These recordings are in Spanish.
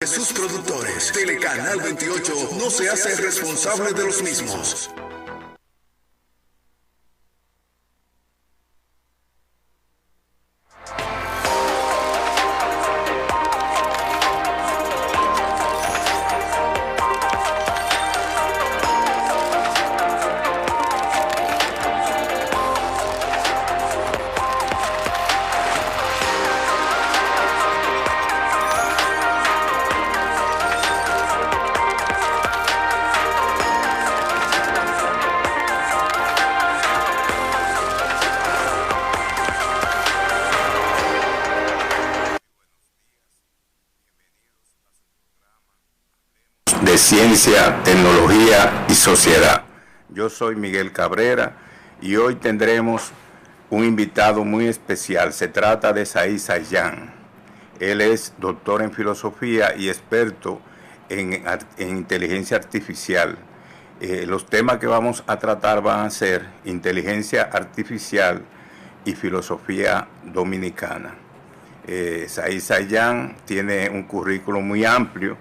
sus productores. Telecanal 28 no se hace responsable de los mismos. De ciencia, tecnología y sociedad. Yo soy Miguel Cabrera y hoy tendremos un invitado muy especial. Se trata de Said Sayán. Él es doctor en filosofía y experto en inteligencia artificial. Los temas que vamos a tratar van a ser inteligencia artificial y filosofía dominicana. Said Sayán tiene un currículum muy amplio,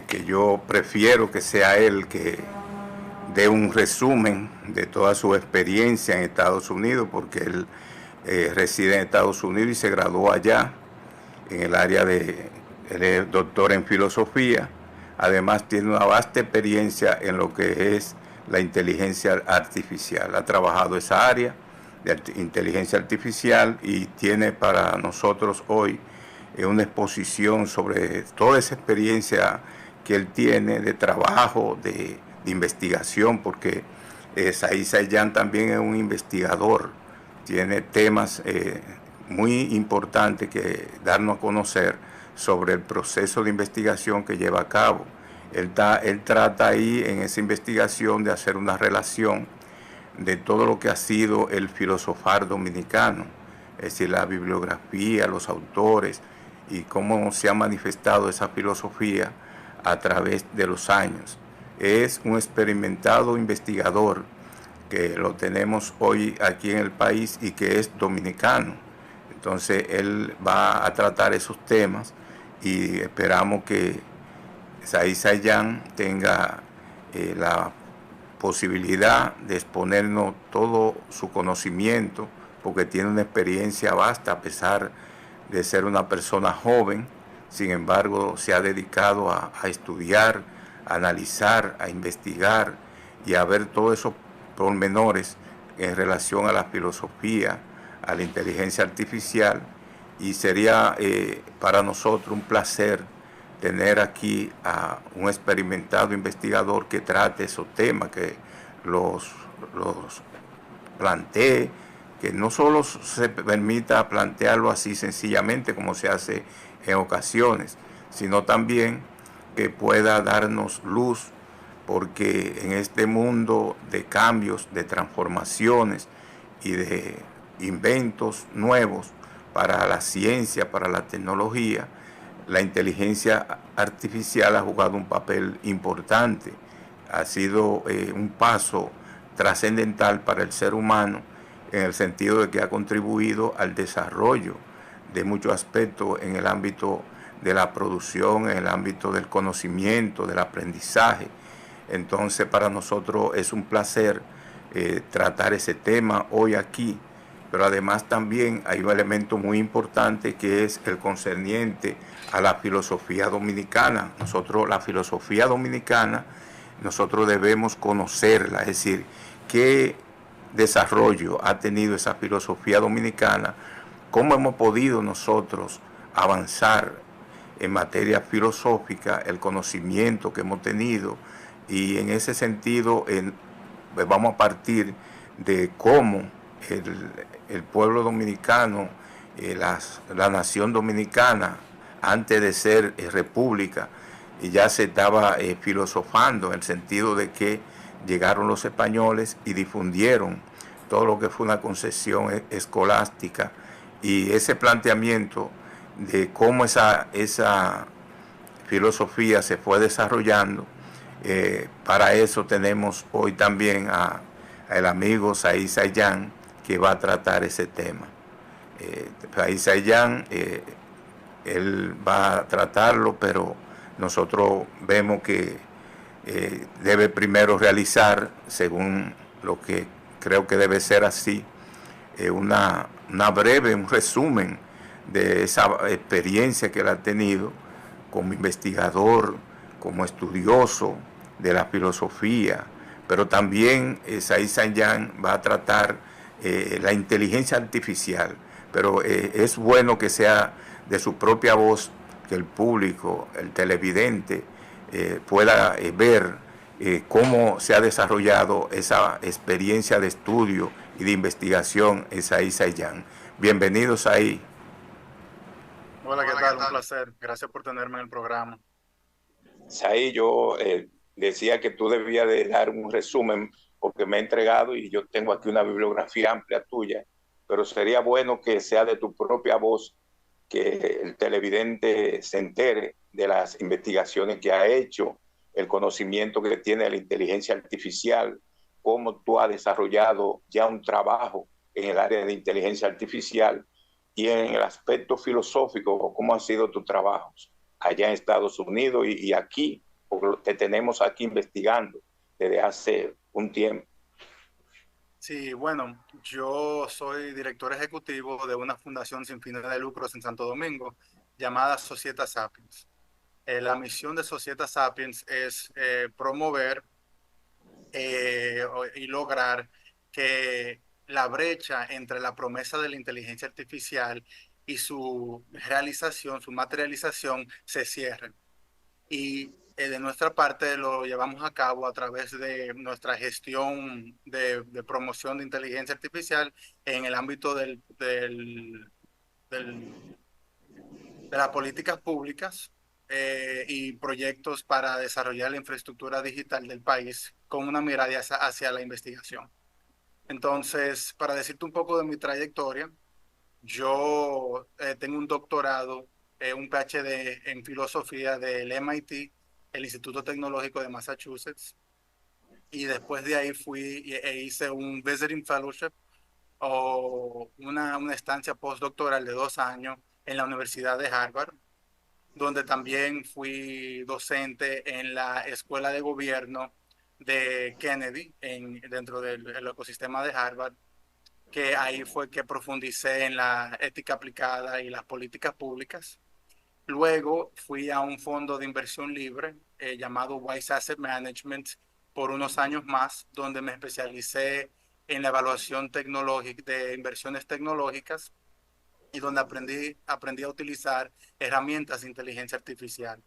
que yo prefiero que sea él que dé un resumen de toda su experiencia en Estados Unidos, porque él reside en Estados Unidos y se graduó allá en el área de, él es doctor en filosofía. Además tiene una vasta experiencia en lo que es la inteligencia artificial. Ha trabajado esa área de inteligencia artificial y tiene para nosotros hoy una exposición sobre toda esa experiencia que él tiene de trabajo, de investigación, porque Said Sayán también es un investigador, tiene temas muy importantes que darnos a conocer sobre el proceso de investigación que lleva a cabo. Él trata ahí en esa investigación de hacer una relación de todo lo que ha sido el filosofar dominicano, es decir, la bibliografía, los autores, y cómo se ha manifestado esa filosofía a través de los años. Es un experimentado investigador que lo tenemos hoy aquí en el país y que es dominicano. Entonces él va a tratar esos temas y esperamos que Said Sayán tenga la posibilidad de exponernos todo su conocimiento, porque tiene una experiencia vasta a pesar de ser una persona joven. Sin embargo, se ha dedicado a estudiar, a analizar, a investigar y a ver todos esos pormenores en relación a la filosofía, a la inteligencia artificial, y sería para nosotros un placer tener aquí a un experimentado investigador que trate esos temas, que los plantee, que no solo se permita plantearlo así sencillamente como se hace en ocasiones, sino también que pueda darnos luz, porque en este mundo de cambios, de transformaciones y de inventos nuevos para la ciencia, para la tecnología, la inteligencia artificial ha jugado un papel importante, ha sido un paso trascendental para el ser humano, en el sentido de que ha contribuido al desarrollo de muchos aspectos en el ámbito de la producción, en el ámbito del conocimiento, del aprendizaje. Entonces para nosotros es un placer tratar ese tema hoy aquí, pero además también hay un elemento muy importante que es el concerniente a la filosofía dominicana. Nosotros, la filosofía dominicana, nosotros debemos conocerla, es decir, qué desarrollo ha tenido esa filosofía dominicana, cómo hemos podido nosotros avanzar en materia filosófica, el conocimiento que hemos tenido, y en ese sentido vamos a partir de cómo el pueblo dominicano, la nación dominicana, antes de ser república, ya se estaba filosofando, en el sentido de que llegaron los españoles y difundieron todo lo que fue una concepción escolástica, y ese planteamiento de cómo esa filosofía se fue desarrollando. Para eso tenemos hoy también al amigo Said Sayán, que va a tratar ese tema. Said Sayán, él va a tratarlo, pero nosotros vemos que debe primero realizar, según lo que creo que debe ser así, un resumen de esa experiencia que él ha tenido como investigador, como estudioso de la filosofía, pero también Said Sanyan va a tratar la inteligencia artificial, pero es bueno que sea de su propia voz, que el público, el televidente, pueda ver cómo se ha desarrollado esa experiencia de estudio y de investigación en Said Sayan. Bienvenidos ahí. Hola, ¿qué tal? Un placer. Gracias por tenerme en el programa. Said, yo decía que tú debías de dar un resumen porque me he entregado y yo tengo aquí una bibliografía amplia tuya, pero sería bueno que sea de tu propia voz, que el televidente se entere de las investigaciones que ha hecho, el conocimiento que tiene de la inteligencia artificial, cómo tú has desarrollado ya un trabajo en el área de inteligencia artificial y en el aspecto filosófico, cómo han sido tus trabajos allá en Estados Unidos y aquí, porque te tenemos aquí investigando desde hace un tiempo. Sí, bueno, yo soy director ejecutivo de una fundación sin fines de lucros en Santo Domingo llamada Societas Sapiens. La misión de Societas Sapiens es promover y lograr que la brecha entre la promesa de la inteligencia artificial y su realización, su materialización, se cierre. Y de nuestra parte lo llevamos a cabo a través de nuestra gestión de promoción de inteligencia artificial en el ámbito del- de las políticas públicas y proyectos para desarrollar la infraestructura digital del país con una mirada hacia la investigación. Entonces, para decirte un poco de mi trayectoria, yo tengo un doctorado, un PhD en filosofía del MIT, el Instituto Tecnológico de Massachusetts, y después de ahí e hice un Visiting Fellowship o una estancia postdoctoral de 2 años en la Universidad de Harvard, donde también fui docente en la Escuela de Gobierno de Kennedy, dentro del ecosistema de Harvard, que ahí fue que profundicé en la ética aplicada y las políticas públicas. Luego fui a un fondo de inversión libre llamado Wise Asset Management por unos años más, donde me especialicé en la evaluación tecnológica de inversiones tecnológicas y donde aprendí a utilizar herramientas de inteligencia artificial.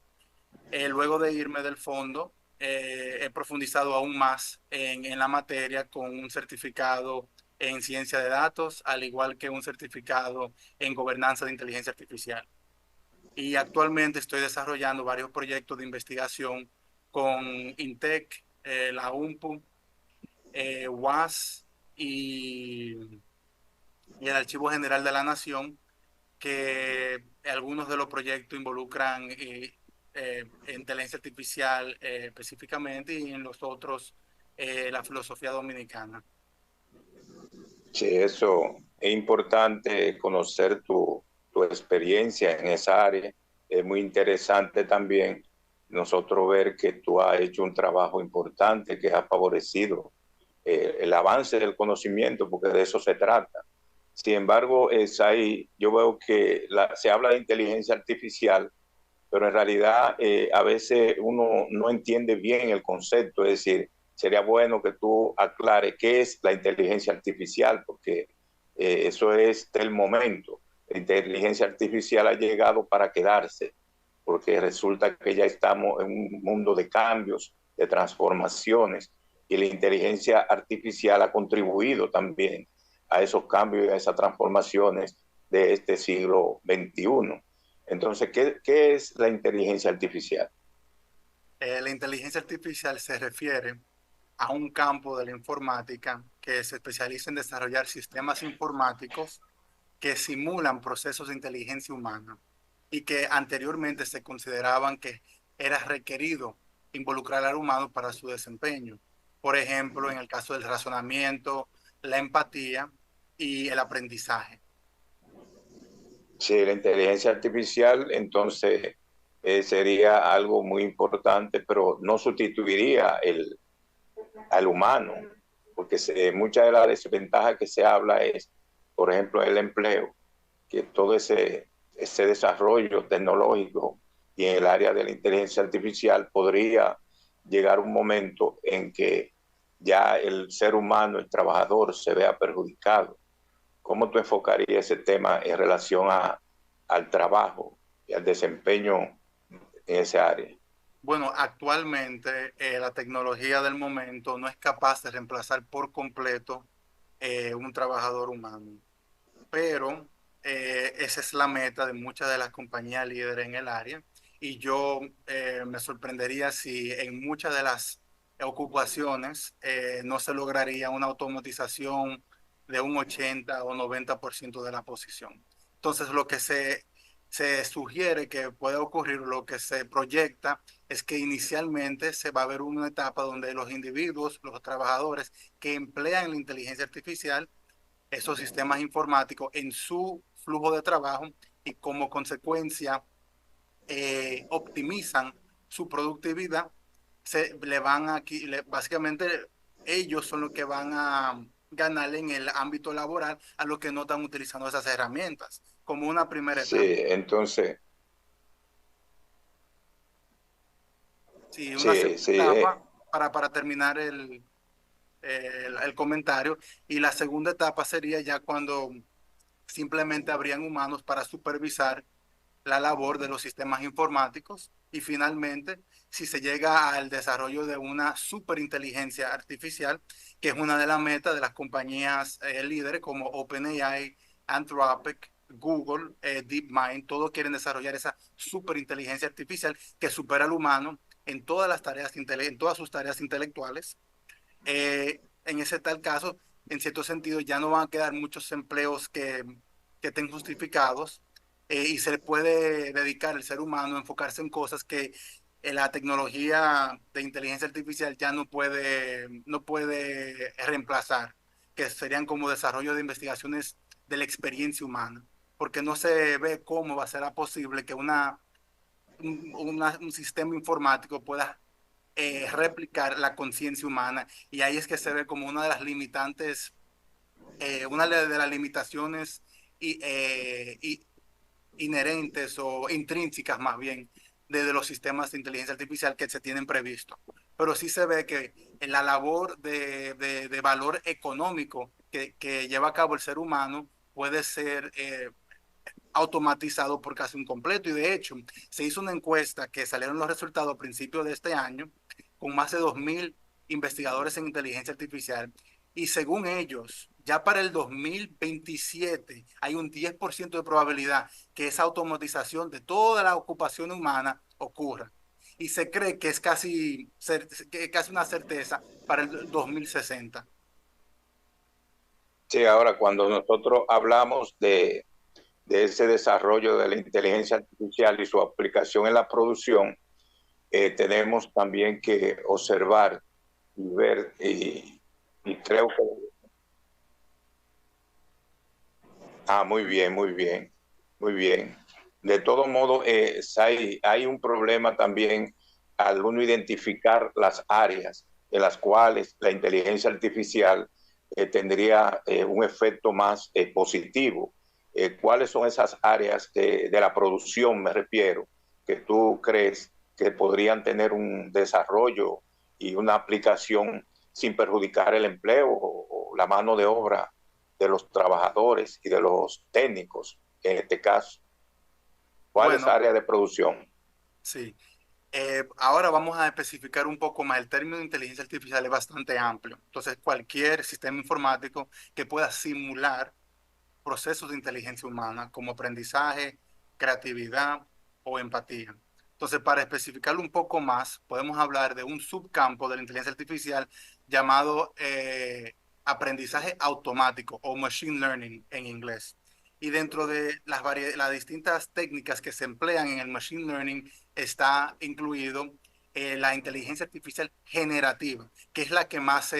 Luego de irme del fondo, he profundizado aún más en la materia con un certificado en ciencia de datos, al igual que un certificado en gobernanza de inteligencia artificial. Y actualmente estoy desarrollando varios proyectos de investigación con INTEC, la UMPU, UAS y el Archivo General de la Nación, que algunos de los proyectos involucran inteligencia artificial específicamente y en los otros la filosofía dominicana. Sí, eso es importante conocer tu experiencia en esa área. Es muy interesante también nosotros ver que tú has hecho un trabajo importante que ha favorecido el avance del conocimiento, porque de eso se trata. Sin embargo, es ahí, yo veo que se habla de inteligencia artificial, pero en realidad a veces uno no entiende bien el concepto, es decir, sería bueno que tú aclares qué es la inteligencia artificial, porque eso es del momento. La inteligencia artificial ha llegado para quedarse, porque resulta que ya estamos en un mundo de cambios, de transformaciones, y la inteligencia artificial ha contribuido también a esos cambios y a esas transformaciones de este siglo XXI. Entonces, ¿qué es la inteligencia artificial? La inteligencia artificial se refiere a un campo de la informática que se especializa en desarrollar sistemas informáticos que simulan procesos de inteligencia humana y que anteriormente se consideraban que era requerido involucrar al humano para su desempeño. Por ejemplo, en el caso del razonamiento, la empatía y el aprendizaje. Sí, la inteligencia artificial, entonces, sería algo muy importante, pero no sustituiría al humano, porque mucha de la desventaja que se habla es, por ejemplo, el empleo, que todo ese desarrollo tecnológico y en el área de la inteligencia artificial podría llegar un momento en que ya el ser humano, el trabajador, se vea perjudicado. ¿Cómo tú enfocarías ese tema en relación al trabajo y al desempeño en esa área? Bueno, actualmente la tecnología del momento no es capaz de reemplazar por completo un trabajador humano, pero esa es la meta de muchas de las compañías líderes en el área y yo me sorprendería si en muchas de las ocupaciones no se lograría una automatización de un 80 o 90% de la posición. Entonces, lo que se sugiere que puede ocurrir, lo que se proyecta, es que inicialmente se va a ver una etapa donde los individuos, los trabajadores que emplean la inteligencia artificial, esos sistemas informáticos en su flujo de trabajo y como consecuencia optimizan su productividad, le van aquí, básicamente ellos son los que van a ganar en el ámbito laboral a los que no están utilizando esas herramientas como una primera Sí, etapa. entonces, Sí, una sí, segunda sí, etapa para terminar el comentario. Y la segunda etapa sería ya cuando simplemente habrían humanos para supervisar la labor de los sistemas informáticos y finalmente, si se llega al desarrollo de una superinteligencia artificial, que es una de las metas de las compañías líderes como OpenAI, Anthropic, Google, DeepMind, todos quieren desarrollar esa superinteligencia artificial que supera al humano en todas las tareas en todas sus tareas intelectuales. En ese tal caso, en cierto sentido, ya no van a quedar muchos empleos que estén justificados y se le puede dedicar el ser humano a enfocarse en cosas que la tecnología de inteligencia artificial ya no puede reemplazar, que serían como desarrollo de investigaciones de la experiencia humana, porque no se ve cómo va a ser posible que un sistema informático pueda replicar la conciencia humana y ahí es que se ve como una de las limitantes, una de las limitaciones y inherentes o intrínsecas más bien de los sistemas de inteligencia artificial que se tienen previsto. Pero sí se ve que en la labor de valor económico que lleva a cabo el ser humano puede ser automatizado por casi un completo. Y de hecho, se hizo una encuesta que salieron los resultados a principios de este año con más de 2.000 investigadores en inteligencia artificial. Y según ellos, ya para el 2027 hay un 10% de probabilidad que esa automatización de toda la ocupación humana ocurra. Y se cree que es casi una certeza para el 2060. sí, ahora cuando nosotros hablamos de ese desarrollo de la inteligencia artificial y su aplicación en la producción, tenemos también que observar y ver, y creo que... Ah, muy bien, muy bien, muy bien. De todo modo, hay un problema también al uno identificar las áreas en las cuales la inteligencia artificial tendría un efecto más positivo. ¿Cuáles son esas áreas de la producción, me refiero, que tú crees que podrían tener un desarrollo y una aplicación sin perjudicar el empleo o la mano de obra de los trabajadores y de los técnicos, en este caso? ¿Cuál es Bueno, área de producción? sí. Ahora vamos a especificar un poco más. El término de inteligencia artificial es bastante amplio. Entonces, cualquier sistema informático que pueda simular procesos de inteligencia humana como aprendizaje, creatividad o empatía. Entonces, para especificarlo un poco más, podemos hablar de un subcampo de la inteligencia artificial llamado aprendizaje automático o machine learning en inglés. Y dentro de las distintas técnicas que se emplean en el machine learning está incluido la inteligencia artificial generativa, que es la que más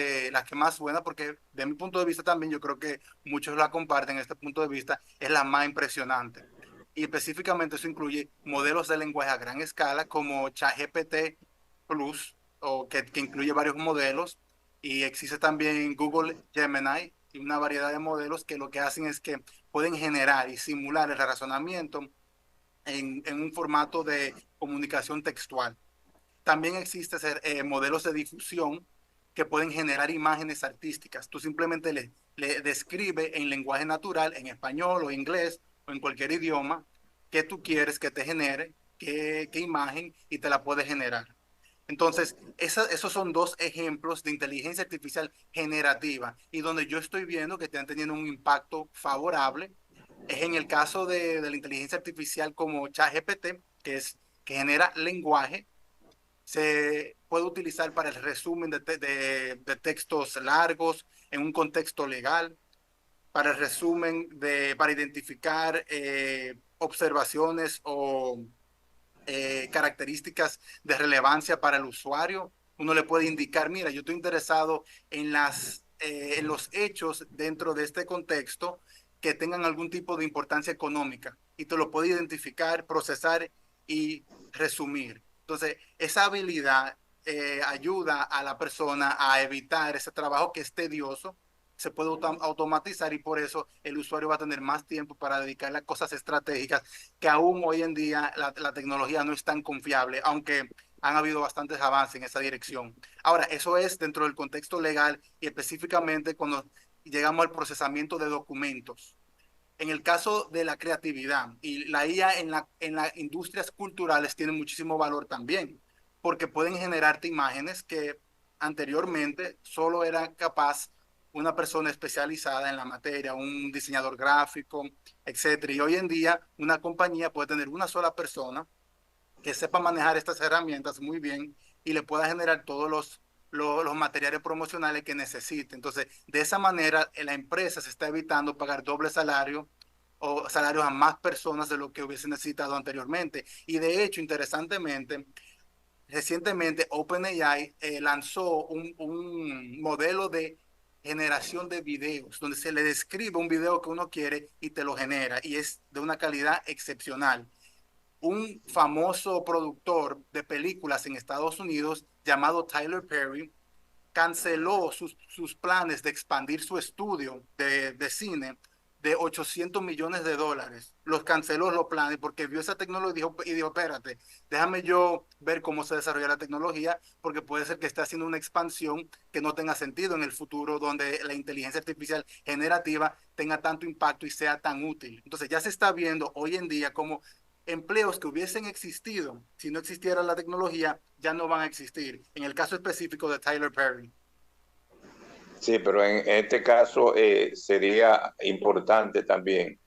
buena, porque de mi punto de vista también yo creo que muchos la comparten, este punto de vista es la más impresionante, y específicamente eso incluye modelos de lenguaje a gran escala como ChatGPT Plus, que incluye varios modelos, y existe también Google Gemini y una variedad de modelos que lo que hacen es que pueden generar y simular el razonamiento en un formato de comunicación textual. También existen modelos de difusión que pueden generar imágenes artísticas. Tú simplemente le describe en lenguaje natural, en español o inglés o en cualquier idioma, que tú quieres que te genere, qué imagen, y te la puede generar. Entonces, esos son dos ejemplos de inteligencia artificial generativa y donde yo estoy viendo que están teniendo un impacto favorable. Es en el caso de la inteligencia artificial como ChatGPT, que genera lenguaje. Se puede utilizar para el resumen de textos largos en un contexto legal, para el resumen para identificar observaciones o características de relevancia para el usuario. Uno le puede indicar, mira, yo estoy interesado en los hechos dentro de este contexto que tengan algún tipo de importancia económica, y te lo puede identificar, procesar y resumir. Entonces, esa habilidad ayuda a la persona a evitar ese trabajo que es tedioso. Se puede automatizar, y por eso el usuario va a tener más tiempo para dedicarle a cosas estratégicas que aún hoy en día la tecnología no es tan confiable, aunque han habido bastantes avances en esa dirección. Ahora, eso es dentro del contexto legal y específicamente cuando llegamos al procesamiento de documentos. En el caso de la creatividad y la IA en las industrias culturales tiene muchísimo valor también, porque pueden generarte imágenes que anteriormente solo era capaz una persona especializada en la materia, un diseñador gráfico, etcétera. Y hoy en día una compañía puede tener una sola persona que sepa manejar estas herramientas muy bien y le pueda generar todos los materiales promocionales que necesite. Entonces, de esa manera, la empresa se está evitando pagar doble salario o salarios a más personas de lo que hubiese necesitado anteriormente. Y de hecho, interesantemente, recientemente OpenAI lanzó un modelo de generación de videos, donde se le describe un video que uno quiere y te lo genera, y es de una calidad excepcional. Un famoso productor de películas en Estados Unidos llamado Tyler Perry canceló sus planes de expandir su estudio de cine de $800 millones. Los canceló los planes porque vio esa tecnología y dijo, espérate, déjame yo ver cómo se desarrolla la tecnología, porque puede ser que esté haciendo una expansión que no tenga sentido en el futuro, donde la inteligencia artificial generativa tenga tanto impacto y sea tan útil. Entonces ya se está viendo hoy en día como empleos que hubiesen existido si no existiera la tecnología ya no van a existir. En el caso específico de Tyler Perry. Sí, pero en este caso sería importante también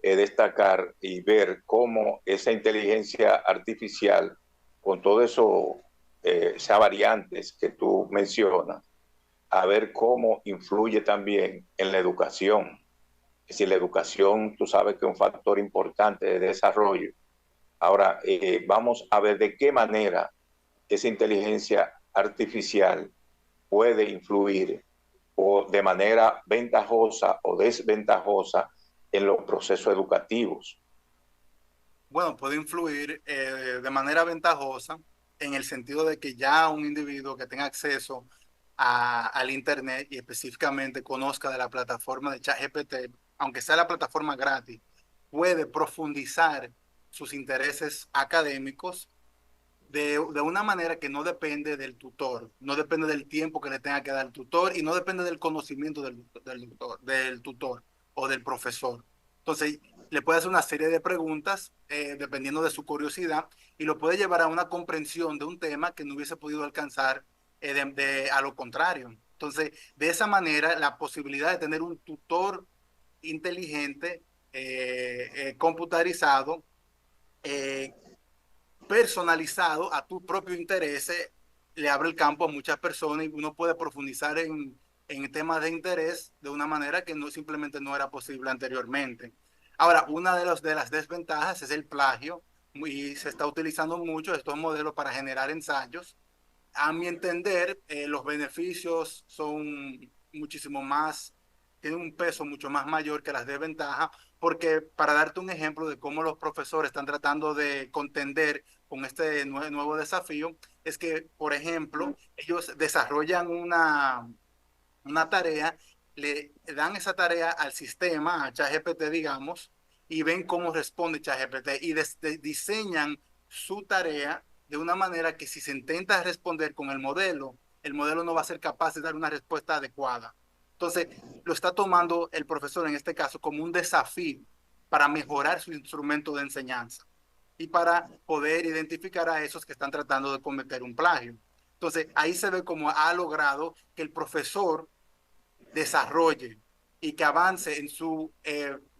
destacar y ver cómo esa inteligencia artificial, con todo eso, esas variantes que tú mencionas, a ver cómo influye también en la educación. Es decir, la educación, tú sabes que es un factor importante de desarrollo. Ahora, vamos a ver de qué manera esa inteligencia artificial puede influir o de manera ventajosa o desventajosa en los procesos educativos. Bueno, puede influir de manera ventajosa en el sentido de que ya un individuo que tenga acceso al Internet y específicamente conozca de la plataforma de ChatGPT, aunque sea la plataforma gratis, puede profundizar sus intereses académicos de una manera que no depende del tutor, no depende del tiempo que le tenga que dar el tutor y no depende del conocimiento del tutor o del profesor. Entonces, le puede hacer una serie de preguntas dependiendo de su curiosidad, y lo puede llevar a una comprensión de un tema que no hubiese podido alcanzar a lo contrario. Entonces, de esa manera, la posibilidad de tener un tutor inteligente, computarizado, eh, personalizado a tu propio interés, le abre el campo a muchas personas y uno puede profundizar en temas de interés de una manera que no simplemente no era posible anteriormente. Ahora, una de las desventajas es el plagio, y se está utilizando mucho estos modelos para generar ensayos. A mi entender, los beneficios son muchísimo más, tienen un peso mucho más mayor que las de ventaja, porque para darte un ejemplo de cómo los profesores están tratando de contender con este nuevo desafío, es que, por ejemplo, ellos desarrollan una tarea, le dan esa tarea al sistema, a ChatGPT, digamos, y ven cómo responde ChatGPT y diseñan su tarea de una manera que si se intenta responder con el modelo no va a ser capaz de dar una respuesta adecuada. Entonces, lo está tomando el profesor en este caso como un desafío para mejorar su instrumento de enseñanza y para poder identificar a esos que están tratando de cometer un plagio. Entonces, ahí se ve cómo ha logrado que el profesor desarrolle y que avance en su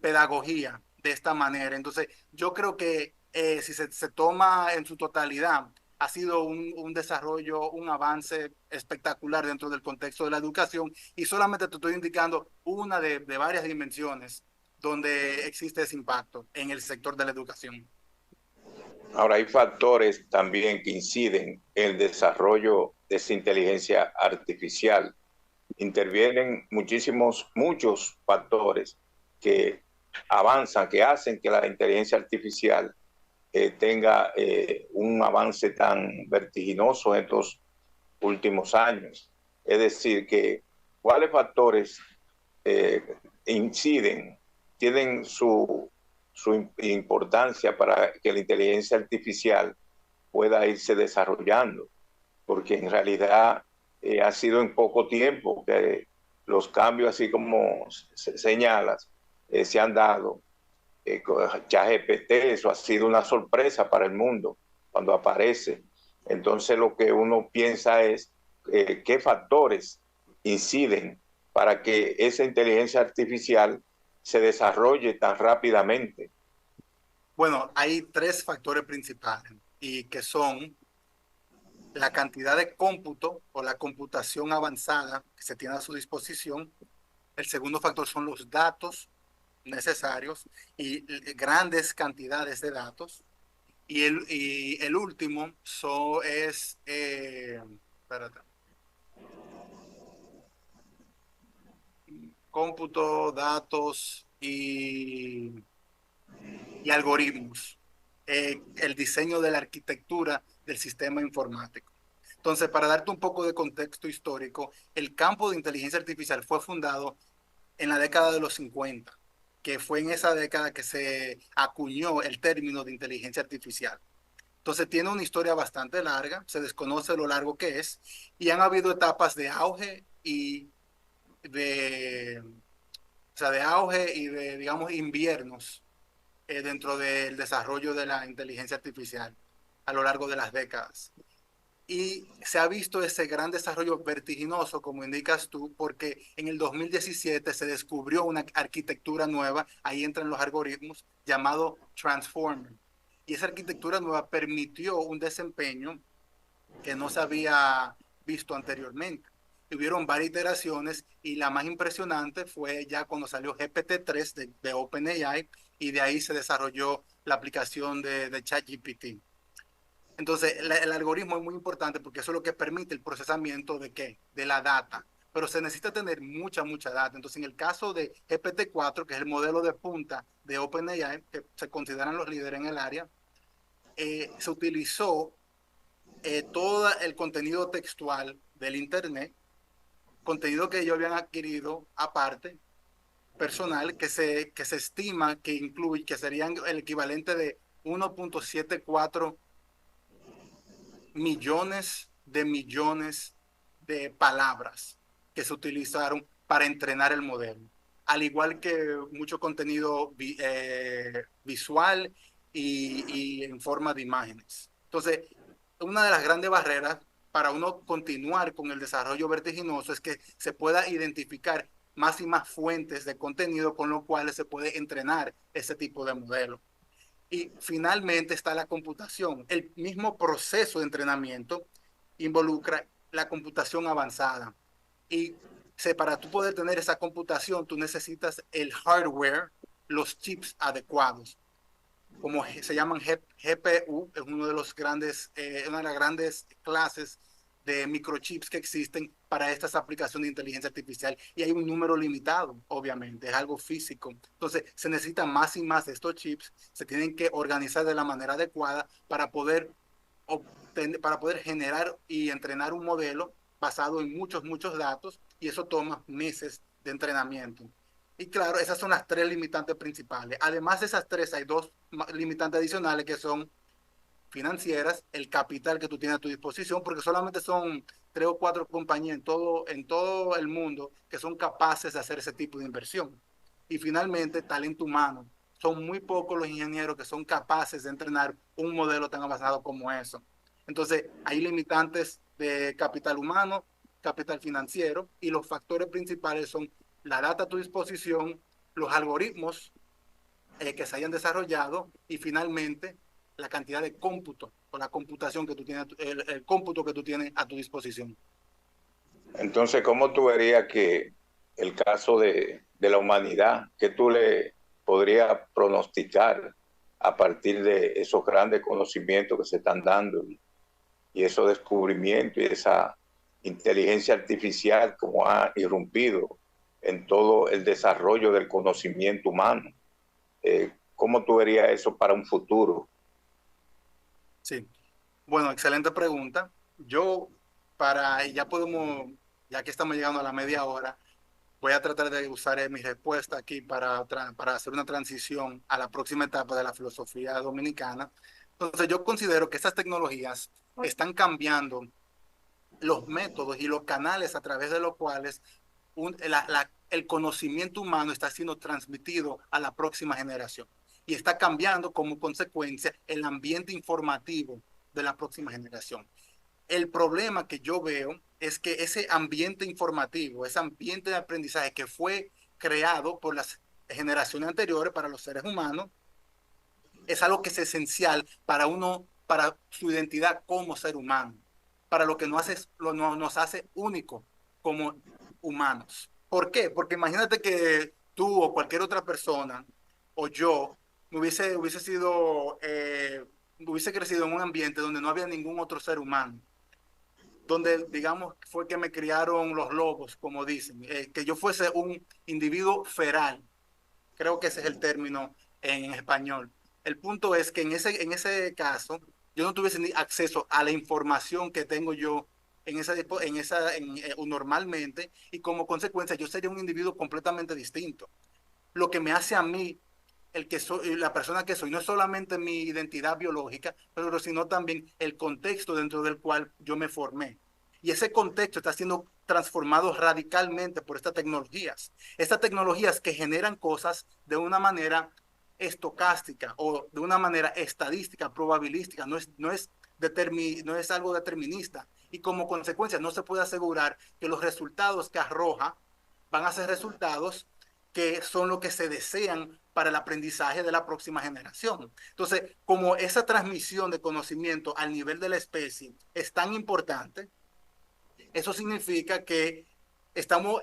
pedagogía de esta manera. Entonces, yo creo que si se toma en su totalidad, ha sido un desarrollo, un avance espectacular dentro del contexto de la educación y solamente te estoy indicando una de varias dimensiones donde existe ese impacto en el sector de la educación. Ahora hay factores también que inciden en el desarrollo de esa inteligencia artificial. Intervienen muchos factores que avanzan, que hacen que la inteligencia artificial tenga un avance tan vertiginoso en estos últimos años. Es decir, que cuáles factores inciden, tienen su importancia para que la inteligencia artificial pueda irse desarrollando, porque en realidad ha sido en poco tiempo que los cambios, así como señalas, se han dado. ChatGPT, eso ha sido una sorpresa para el mundo cuando aparece. Entonces lo que uno piensa es qué factores inciden para que esa inteligencia artificial se desarrolle tan rápidamente. Bueno, hay tres factores principales y que son la cantidad de cómputo o la computación avanzada que se tiene a su disposición. El segundo factor son los datos necesarios y grandes cantidades de datos. Y el último es, espérate, cómputo, datos y algoritmos. El diseño de la arquitectura del sistema informático. Entonces, para darte un poco de contexto histórico, el campo de inteligencia artificial fue fundado en la década de los 50, que fue en esa década que se acuñó el término de inteligencia artificial. Entonces tiene una historia bastante larga, se desconoce lo largo que es, y han habido etapas de auge y de auge y de, digamos, inviernos dentro del desarrollo de la inteligencia artificial a lo largo de las décadas. Y se ha visto ese gran desarrollo vertiginoso, como indicas tú, porque en el 2017 se descubrió una arquitectura nueva, ahí entran los algoritmos, llamado Transformer. Y esa arquitectura nueva permitió un desempeño que no se había visto anteriormente. Hubieron varias iteraciones y la más impresionante fue ya cuando salió GPT-3 de OpenAI y de ahí se desarrolló la aplicación de ChatGPT. Entonces, el algoritmo es muy importante porque eso es lo que permite el procesamiento de qué, de la data. Pero se necesita tener mucha data. Entonces, en el caso de GPT-4, que es el modelo de punta de OpenAI, que se consideran los líderes en el área, se utilizó todo el contenido textual del Internet, contenido que ellos habían adquirido aparte, personal, que se estima que incluye, que serían el equivalente de 1.74 millones de palabras que se utilizaron para entrenar el modelo, al igual que mucho contenido visual y en forma de imágenes. Entonces, una de las grandes barreras para uno continuar con el desarrollo vertiginoso es que se pueda identificar más y más fuentes de contenido con lo cual se puede entrenar ese tipo de modelo. Y finalmente está la computación. El mismo proceso de entrenamiento involucra la computación avanzada. Y para tú poder tener esa computación, tú necesitas el hardware, los chips adecuados. Como se llaman GPU, es uno de los grandes, una de las grandes clases de microchips que existen para estas aplicaciones de inteligencia artificial y hay un número limitado, obviamente, es algo físico. Entonces, se necesitan más y más de estos chips, se tienen que organizar de la manera adecuada para poder generar y entrenar un modelo basado en muchos datos y eso toma meses de entrenamiento. Y claro, esas son las tres limitantes principales. Además de esas tres, hay dos limitantes adicionales que son financieras, el capital que tú tienes a tu disposición, porque solamente son tres o cuatro compañías en todo el mundo que son capaces de hacer ese tipo de inversión. Y finalmente, talento humano. Son muy pocos los ingenieros que son capaces de entrenar un modelo tan avanzado como eso. Entonces, hay limitantes de capital humano, capital financiero, y los factores principales son la data a tu disposición, los algoritmos que se hayan desarrollado y finalmente la cantidad de cómputo o la computación que tú tienes, el cómputo que tú tienes a tu disposición. Entonces, ¿cómo tú verías que el caso de la humanidad, que tú le podrías pronosticar a partir de esos grandes conocimientos que se están dando y esos descubrimientos y esa inteligencia artificial como ha irrumpido en todo el desarrollo del conocimiento humano? ¿Cómo tú verías eso para un futuro? Sí, bueno, excelente pregunta. Ya que estamos llegando a la media hora, voy a tratar de usar mi respuesta aquí para hacer una transición a la próxima etapa de la filosofía dominicana. Entonces, yo considero que estas tecnologías están cambiando los métodos y los canales a través de los cuales el conocimiento humano está siendo transmitido a la próxima generación y está cambiando como consecuencia el ambiente informativo de la próxima generación. El problema que yo veo es que ese ambiente informativo, ese ambiente de aprendizaje que fue creado por las generaciones anteriores para los seres humanos, es algo que es esencial para su identidad como ser humano, para lo que nos hace únicos como humanos. ¿Por qué? Porque imagínate que tú o cualquier otra persona o yo hubiese crecido en un ambiente donde no había ningún otro ser humano, donde, digamos, fue que me criaron los lobos, como dicen, que yo fuese un individuo feral. Creo que ese es el término en español. El punto es que en ese caso, yo no tuviese ni acceso a la información que tengo yo normalmente, y como consecuencia yo sería un individuo completamente distinto. Lo que me hace a mí, el que soy, la persona que soy, no es solamente mi identidad biológica, pero sino también el contexto dentro del cual yo me formé. Y ese contexto está siendo transformado radicalmente por estas tecnologías. Estas tecnologías que generan cosas de una manera estocástica o de una manera estadística, probabilística, no es algo determinista. Y como consecuencia no se puede asegurar que los resultados que arroja van a ser resultados que son lo que se desean para el aprendizaje de la próxima generación. Entonces, como esa transmisión de conocimiento al nivel de la especie es tan importante, eso significa que estamos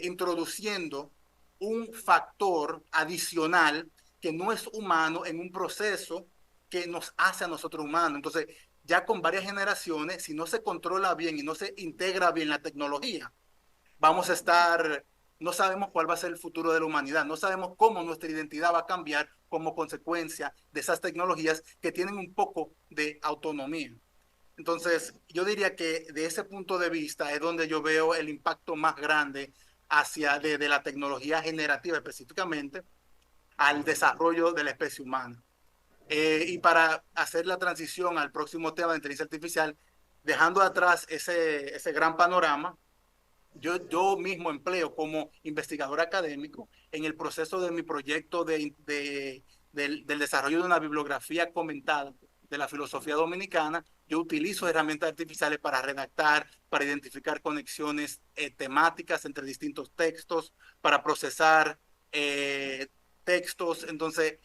introduciendo un factor adicional que no es humano en un proceso que nos hace a nosotros humanos. Entonces, ya con varias generaciones, si no se controla bien y no se integra bien la tecnología, no sabemos cuál va a ser el futuro de la humanidad, no sabemos cómo nuestra identidad va a cambiar como consecuencia de esas tecnologías que tienen un poco de autonomía. Entonces, yo diría que de ese punto de vista es donde yo veo el impacto más grande de la tecnología generativa específicamente al desarrollo de la especie humana. Y para hacer la transición al próximo tema de inteligencia artificial, dejando atrás ese gran panorama, yo mismo empleo como investigador académico en el proceso de mi proyecto del desarrollo de una bibliografía comentada de la filosofía dominicana. Yo utilizo herramientas artificiales para redactar, para identificar conexiones temáticas entre distintos textos, para procesar textos. Entonces,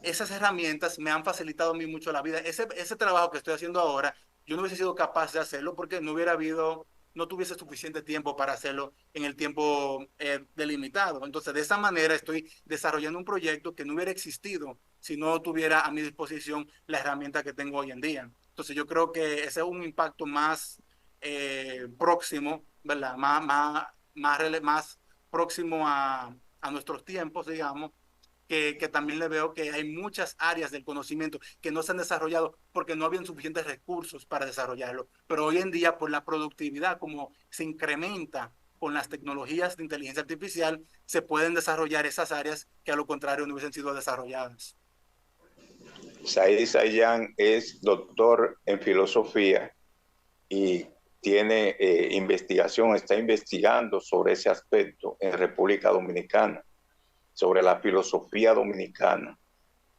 esas herramientas me han facilitado a mí mucho la vida. Ese trabajo que estoy haciendo ahora, yo no hubiese sido capaz de hacerlo porque no tuviese suficiente tiempo para hacerlo en el tiempo delimitado. Entonces, de esa manera estoy desarrollando un proyecto que no hubiera existido si no tuviera a mi disposición la herramienta que tengo hoy en día. Entonces yo creo que ese es un impacto más próximo, ¿verdad? Más próximo a nuestros tiempos, digamos, que también le veo que hay muchas áreas del conocimiento que no se han desarrollado porque no habían suficientes recursos para desarrollarlo. Pero hoy en día, por la productividad, como se incrementa con las tecnologías de inteligencia artificial, se pueden desarrollar esas áreas que a lo contrario no hubiesen sido desarrolladas. Said Sayan es doctor en filosofía y tiene investigación, está investigando sobre ese aspecto en República Dominicana, sobre la filosofía dominicana.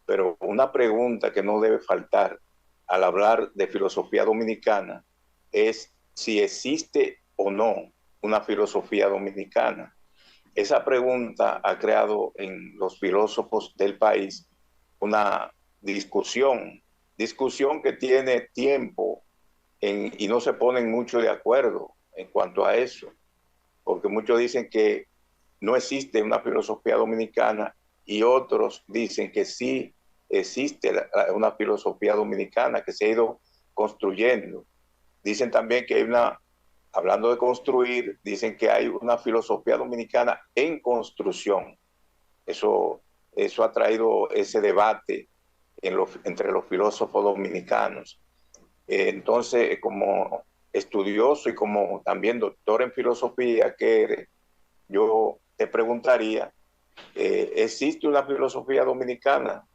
Pero una pregunta que no debe faltar al hablar de filosofía dominicana es si existe o no una filosofía dominicana. Esa pregunta ha creado en los filósofos del país una discusión que tiene tiempo y no se ponen mucho de acuerdo en cuanto a eso, porque muchos dicen que no existe una filosofía dominicana y otros dicen que sí existe una filosofía dominicana que se ha ido construyendo. Dicen también que hay hablando de construir, dicen que hay una filosofía dominicana en construcción. Eso ha traído ese debate entre los filósofos dominicanos. Entonces, como estudioso y como también doctor en filosofía que eres, yo te preguntaría, ¿existe una filosofía dominicana?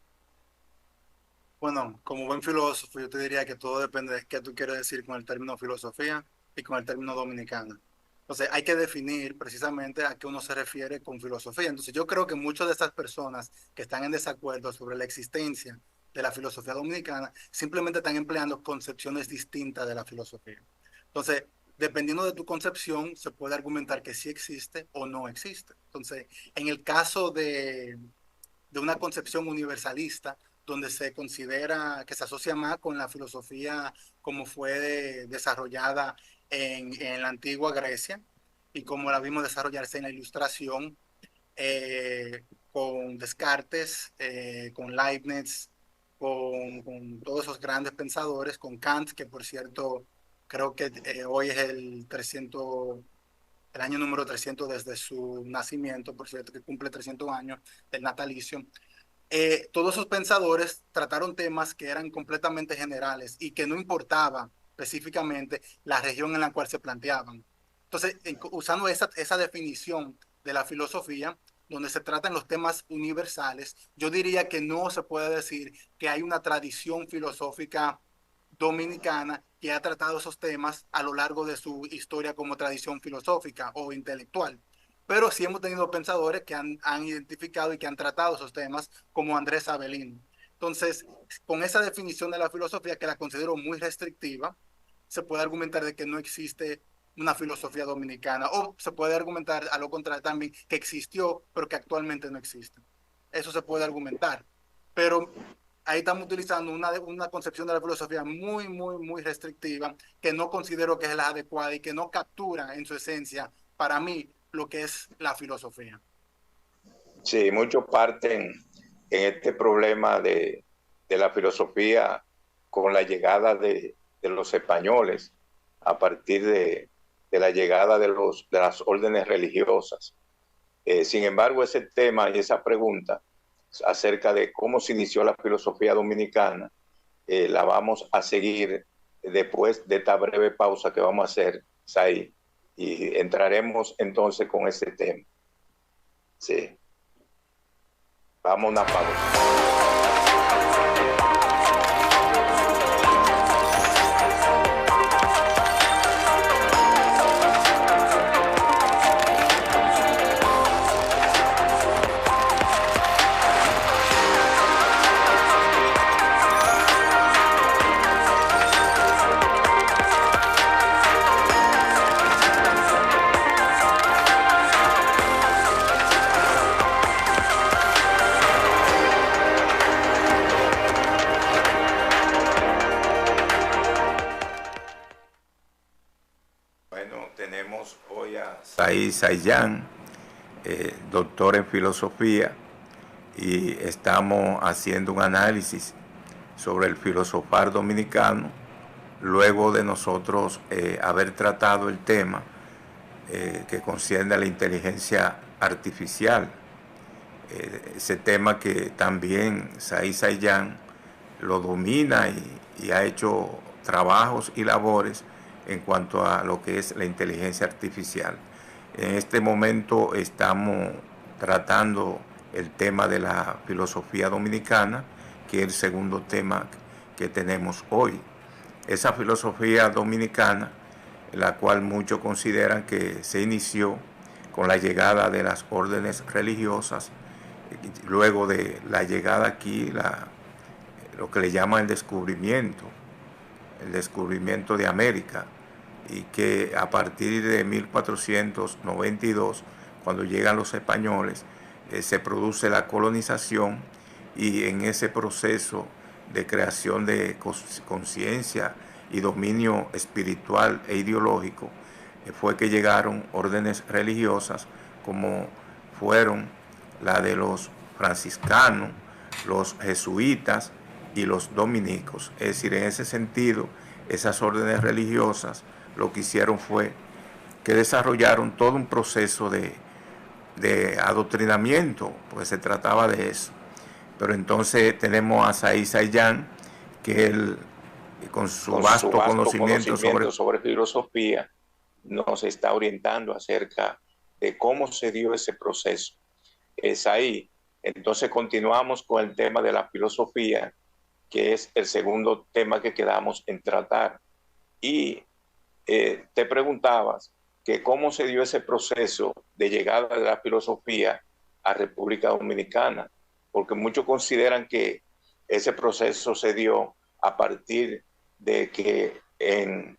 Bueno, como buen filósofo, yo te diría que todo depende de qué tú quieres decir con el término filosofía y con el término dominicana. Entonces, hay que definir precisamente a qué uno se refiere con filosofía. Entonces, yo creo que muchas de estas personas que están en desacuerdo sobre la existencia de la filosofía dominicana simplemente están empleando concepciones distintas de la filosofía. Entonces, dependiendo de tu concepción, se puede argumentar que sí existe o no existe. Entonces, en el caso de una concepción universalista, donde se considera que se asocia más con la filosofía como fue desarrollada en la antigua Grecia y como la vimos desarrollarse en la Ilustración, con Descartes, con Leibniz, con todos esos grandes pensadores, con Kant, que por cierto creo que hoy es el año número 300 desde su nacimiento, por cierto que cumple 300 años del natalicio. Todos esos pensadores trataron temas que eran completamente generales y que no importaba específicamente la región en la cual se planteaban. Entonces, usando esa definición de la filosofía, donde se tratan los temas universales, yo diría que no se puede decir que hay una tradición filosófica dominicana que ha tratado esos temas a lo largo de su historia como tradición filosófica o intelectual. Pero sí hemos tenido pensadores que han identificado y que han tratado esos temas, como Andrés Avelino. Entonces, con esa definición de la filosofía, que la considero muy restrictiva, se puede argumentar de que no existe una filosofía dominicana, o se puede argumentar a lo contrario también que existió, pero que actualmente no existe. Eso se puede argumentar. Pero ahí estamos utilizando una concepción de la filosofía muy, muy, muy restrictiva, que no considero que es la adecuada y que no captura en su esencia, para mí, lo que es la filosofía. Sí, muchos parten en este problema de la filosofía con la llegada de los españoles a partir de la llegada de las órdenes religiosas. Sin embargo, ese tema y esa pregunta acerca de cómo se inició la filosofía dominicana, la vamos a seguir después de esta breve pausa que vamos a hacer, Sai, y entraremos entonces con ese tema. Sí. Vamos a una pausa. Said Sayan, doctor en filosofía, y estamos haciendo un análisis sobre el filosofar dominicano luego de nosotros haber tratado el tema que concierne a la inteligencia artificial. Ese tema que también Said Sayan lo domina y ha hecho trabajos y labores en cuanto a lo que es la inteligencia artificial. En este momento estamos tratando el tema de la filosofía dominicana, que es el segundo tema que tenemos hoy. Esa filosofía dominicana, la cual muchos consideran que se inició con la llegada de las órdenes religiosas, luego de la llegada aquí, lo que le llaman el descubrimiento de América, y que a partir de 1492, cuando llegan los españoles, se produce la colonización, y en ese proceso de creación de conciencia y dominio espiritual e ideológico fue que llegaron órdenes religiosas como fueron la de los franciscanos, los jesuitas y los dominicos. Es decir, en ese sentido, esas órdenes religiosas lo que hicieron fue que desarrollaron todo un proceso de adoctrinamiento, porque se trataba de eso. Pero entonces tenemos a Said Sayan, que él, con su vasto conocimiento sobre filosofía, nos está orientando acerca de cómo se dio ese proceso. Es ahí. Entonces continuamos con el tema de la filosofía, que es el segundo tema que quedamos en tratar. Y te preguntabas que cómo se dio ese proceso de llegada de la filosofía a República Dominicana, porque muchos consideran que ese proceso se dio a partir de que en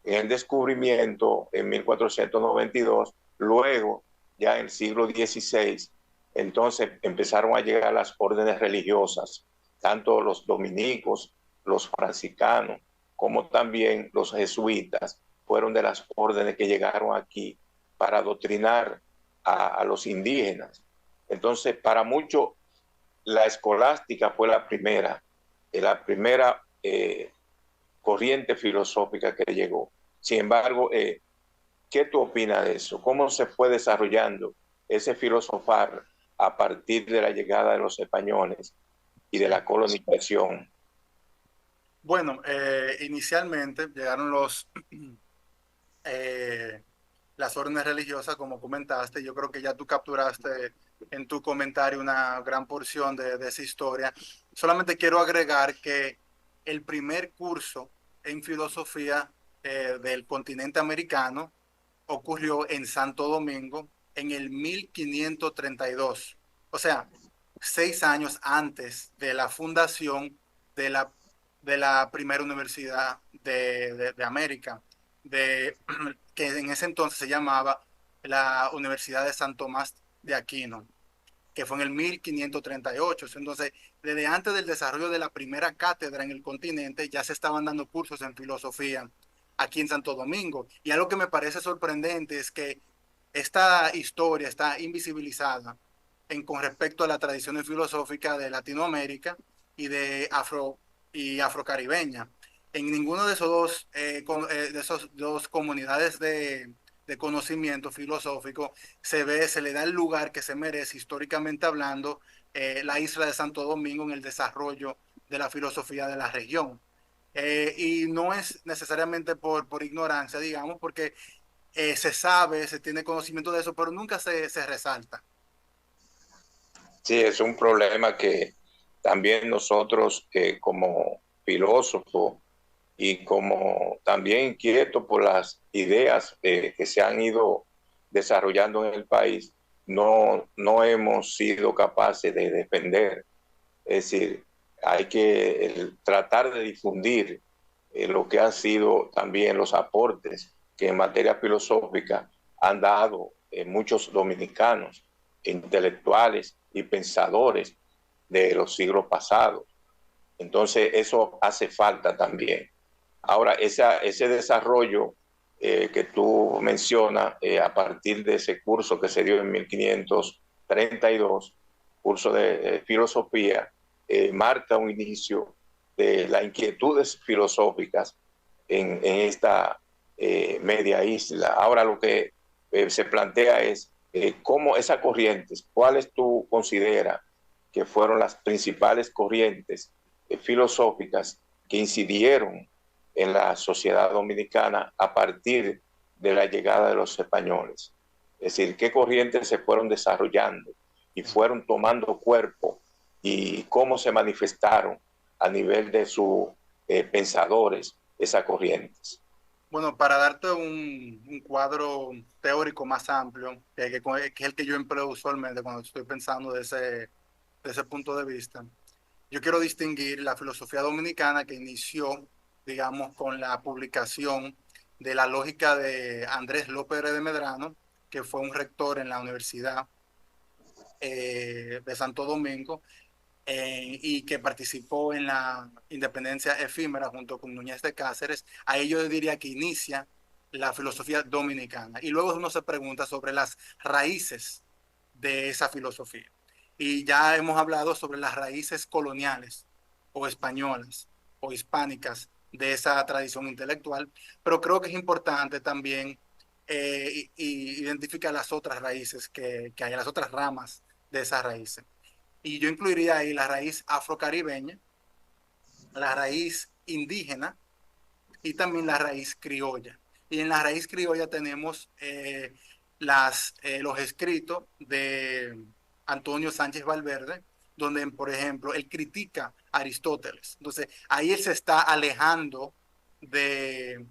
el descubrimiento en 1492, luego ya en el siglo XVI, entonces empezaron a llegar las órdenes religiosas, tanto los dominicos, los franciscanos, como también los jesuitas, fueron de las órdenes que llegaron aquí para adoctrinar a los indígenas. Entonces, para muchos, la escolástica fue la primera corriente filosófica que llegó. Sin embargo, ¿qué tú opinas de eso? ¿Cómo se fue desarrollando ese filosofar a partir de la llegada de los españoles y de la colonización? Bueno, inicialmente llegaron las órdenes religiosas, como comentaste. Yo creo que ya tú capturaste en tu comentario una gran porción de esa historia. Solamente quiero agregar que el primer curso en filosofía del continente americano ocurrió en Santo Domingo en el 1532. O sea, 6 años antes de la fundación de la primera universidad de América, que en ese entonces se llamaba la Universidad de San Tomás de Aquino, que fue en el 1538. Entonces, desde antes del desarrollo de la primera cátedra en el continente, ya se estaban dando cursos en filosofía aquí en Santo Domingo. Y algo que me parece sorprendente es que esta historia está invisibilizada con respecto a las tradiciones filosóficas de Latinoamérica y afrocaribeña. En ninguno de de esos dos comunidades de conocimiento filosófico se le da el lugar que se merece históricamente hablando, la isla de Santo Domingo en el desarrollo de la filosofía de la región. Y no es necesariamente por ignorancia, digamos, porque se sabe, se tiene conocimiento de eso, pero nunca se resalta. Sí, es un problema que también nosotros como filósofos y como también inquietos por las ideas que se han ido desarrollando en el país, no hemos sido capaces de defender. Es decir, hay que tratar de difundir lo que han sido también los aportes que en materia filosófica han dado muchos dominicanos, intelectuales y pensadores de los siglos pasados. Entonces, eso hace falta también. Ahora, ese desarrollo que tú mencionas a partir de ese curso que se dio en 1532, curso de filosofía, marca un inicio de las inquietudes filosóficas en esta media isla. Ahora lo que se plantea es cómo esas corrientes, cuáles tú consideras que fueron las principales corrientes filosóficas que incidieron en la sociedad dominicana a partir de la llegada de los españoles. Es decir, qué corrientes se fueron desarrollando y fueron tomando cuerpo y cómo se manifestaron a nivel de sus pensadores esas corrientes. Bueno, para darte un cuadro teórico más amplio, que es el que yo empleo usualmente cuando estoy pensando de ese punto de vista, yo quiero distinguir la filosofía dominicana que inició, digamos, con la publicación de la lógica de Andrés López de Medrano, que fue un rector en la Universidad de Santo Domingo, y que participó en la independencia efímera junto con Núñez de Cáceres. Ahí yo diría que inicia la filosofía dominicana. Y luego uno se pregunta sobre las raíces de esa filosofía. Y ya hemos hablado sobre las raíces coloniales o españolas o hispánicas de esa tradición intelectual, pero creo que es importante también identificar las otras raíces que hay, las otras ramas de esas raíces. Y yo incluiría ahí la raíz afrocaribeña, la raíz indígena y también la raíz criolla. Y en la raíz criolla tenemos los escritos de Antonio Sánchez Valverde, donde, por ejemplo, él critica a Aristóteles. Entonces, ahí él se está alejando de,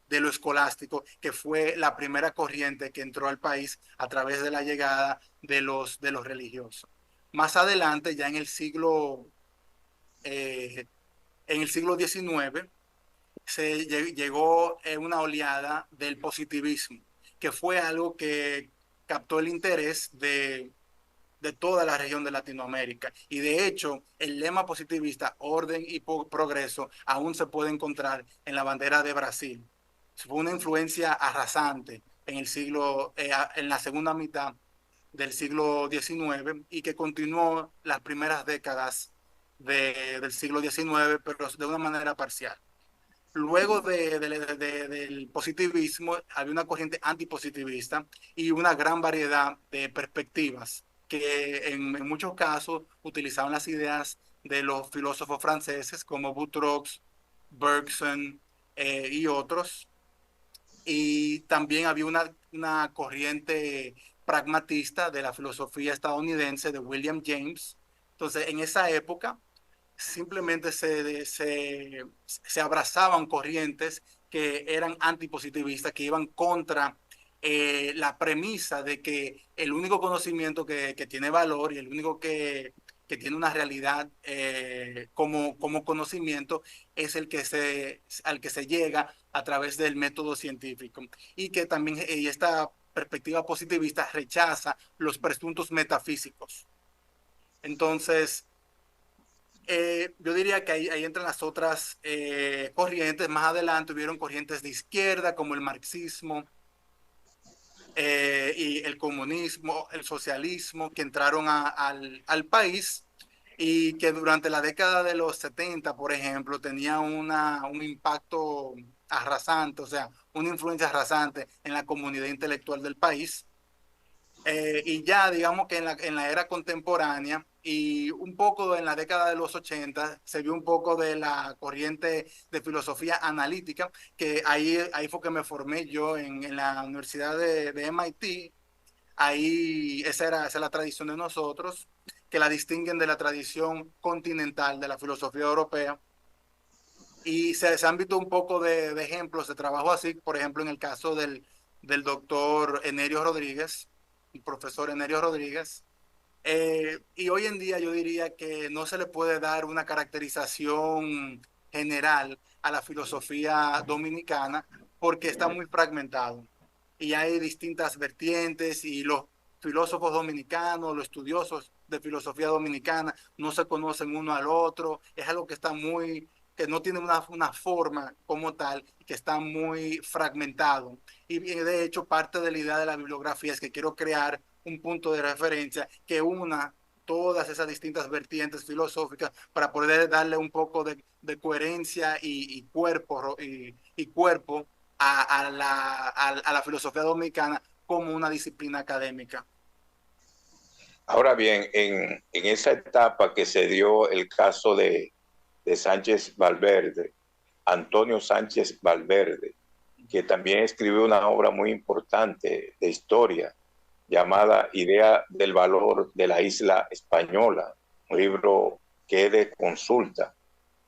de lo escolástico, que fue la primera corriente que entró al país a través de la llegada de los religiosos. Más adelante, ya eh, en el siglo XIX, llegó una oleada del positivismo, que fue algo que captó el interés de toda la región de Latinoamérica. Y de hecho, el lema positivista, orden y progreso, aún se puede encontrar en la bandera de Brasil. Fue una influencia arrasante en la segunda mitad del siglo XIX y que continuó las primeras décadas del siglo XIX, pero de una manera parcial. Luego del positivismo había una corriente antipositivista y una gran variedad de perspectivas que en muchos casos utilizaban las ideas de los filósofos franceses como Boutroux, Bergson y otros. Y también había una corriente pragmatista de la filosofía estadounidense de William James. Entonces, en esa época simplemente se abrazaban corrientes que eran antipositivistas, que iban contra la premisa de que el único conocimiento que tiene valor y el único que tiene una realidad como conocimiento es al que se llega a través del método científico. Y que también y esta perspectiva positivista rechaza los presuntos metafísicos. Entonces, yo diría que ahí entran las otras corrientes. Más adelante hubieron corrientes de izquierda como el marxismo y el comunismo, el socialismo, que entraron al país y que durante la década de los 70, por ejemplo, tenía un impacto arrasante, o sea, una influencia arrasante en la comunidad intelectual del país. Y ya digamos que en la era contemporánea y un poco en la década de los 80 se vio un poco de la corriente de filosofía analítica, que ahí fue que me formé yo en la Universidad de MIT. Ahí esa es la tradición de nosotros, que la distinguen de la tradición continental de la filosofía europea. Y se han visto un poco de ejemplos de trabajo así, por ejemplo, en el caso del doctor Enerio Rodríguez, el profesor Enerio Rodríguez. Y hoy en día yo diría que no se le puede dar una caracterización general a la filosofía dominicana porque está muy fragmentado y hay distintas vertientes y los filósofos dominicanos, los estudiosos de filosofía dominicana no se conocen uno al otro, es algo que está que no tiene una forma como tal, que está muy fragmentado. Y de hecho parte de la idea de la bibliografía es que quiero crear un punto de referencia que una todas esas distintas vertientes filosóficas para poder darle un poco de coherencia y cuerpo, y cuerpo a la filosofía dominicana como una disciplina académica. Ahora bien, en esa etapa que se dio el caso de Sánchez Valverde, Antonio Sánchez Valverde, que también escribió una obra muy importante de historia llamada Idea del Valor de la Isla Española, un libro que es de consulta.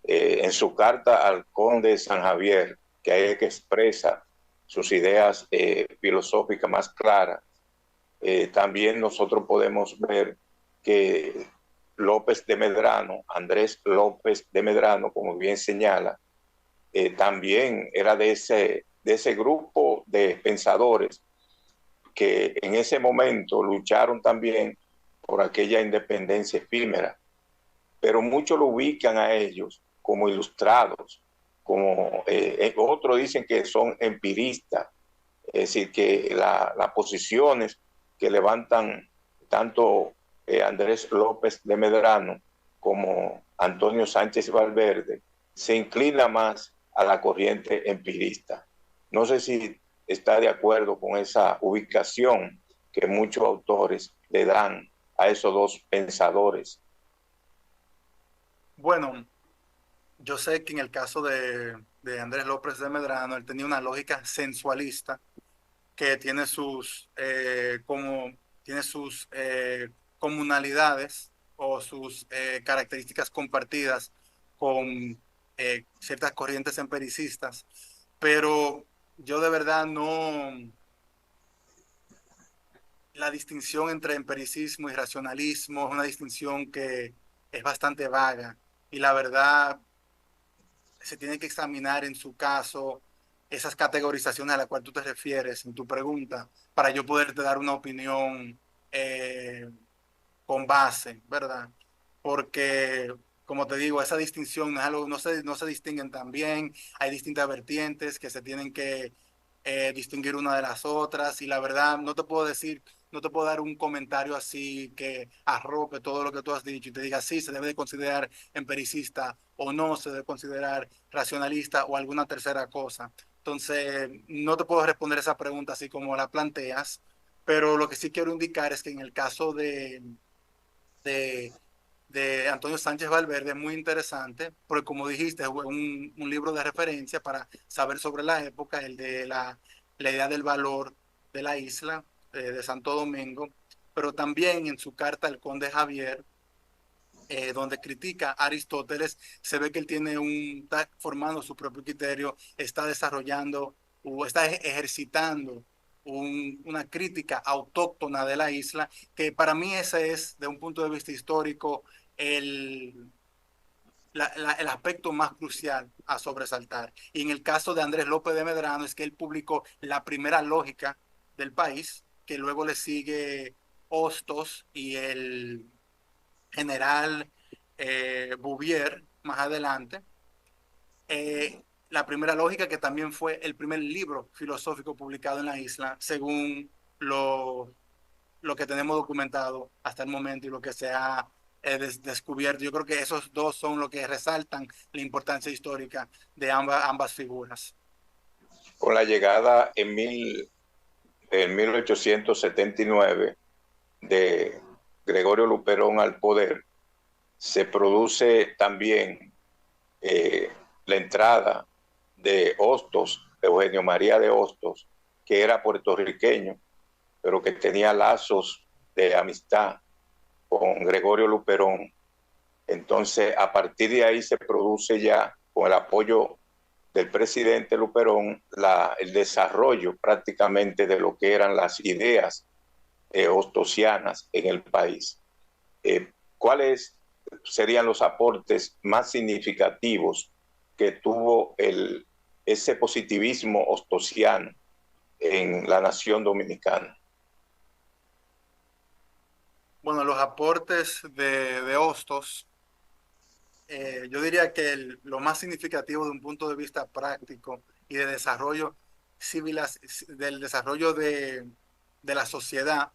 En su carta al conde de San Javier, que hay que expresa sus ideas filosóficas más claras, también nosotros podemos ver que López de Medrano, Andrés López de Medrano, como bien señala, también era de ese grupo de pensadores que en ese momento lucharon también por aquella independencia efímera, pero muchos lo ubican a ellos como ilustrados, como otros dicen que son empiristas, es decir, que las posiciones que levantan tanto Andrés López de Medrano como Antonio Sánchez Valverde se inclina más a la corriente empirista. No sé si está de acuerdo con esa ubicación que muchos autores le dan a esos dos pensadores. Bueno, yo sé que en el caso de Andrés López de Medrano, él tenía una lógica sensualista que tiene sus comunalidades o sus características compartidas con ciertas corrientes empiricistas, pero yo de verdad no, la distinción entre empiricismo y racionalismo es una distinción que es bastante vaga y la verdad se tiene que examinar en su caso esas categorizaciones a las cuales tú te refieres en tu pregunta para yo poderte dar una opinión con base, ¿verdad? Porque, como te digo, esa distinción no es algo, no se distinguen tan bien, hay distintas vertientes que se tienen que distinguir una de las otras y la verdad no te puedo decir, no te puedo dar un comentario así que arrope todo lo que tú has dicho y te diga sí, se debe de considerar empiricista o no se debe considerar racionalista o alguna tercera cosa. Entonces, no te puedo responder esa pregunta así como la planteas, pero lo que sí quiero indicar es que en el caso de, de Antonio Sánchez Valverde es muy interesante, porque como dijiste, es un libro de referencia para saber sobre la época, el de la idea del valor de la isla de Santo Domingo, pero también en su carta al conde Javier, donde critica a Aristóteles, se ve que él está formando su propio criterio, está desarrollando o está ejercitando una crítica autóctona de la isla, que para mí ese es, de un punto de vista histórico, el, el aspecto más crucial a sobresaltar. Y en el caso de Andrés López de Medrano es que él publicó la primera lógica del país, que luego le sigue Hostos y el general Bouvier más adelante. La primera lógica, que también fue el primer libro filosófico publicado en la isla, según lo que tenemos documentado hasta el momento y lo que se ha descubierto. Yo creo que esos dos son los que resaltan la importancia histórica de ambas figuras. Con la llegada en 1879 de Gregorio Luperón al poder, se produce también la entrada de Hostos, Eugenio María de Hostos, que era puertorriqueño, pero que tenía lazos de amistad con Gregorio Luperón. Entonces, a partir de ahí se produce ya, con el apoyo del presidente Luperón, el desarrollo prácticamente de lo que eran las ideas hostosianas en el país. ¿Cuáles serían los aportes más significativos que tuvo ese positivismo hostosiano en la nación dominicana? Bueno, los aportes de Hostos, yo diría que lo más significativo de un punto de vista práctico y de desarrollo civil, del desarrollo de la sociedad,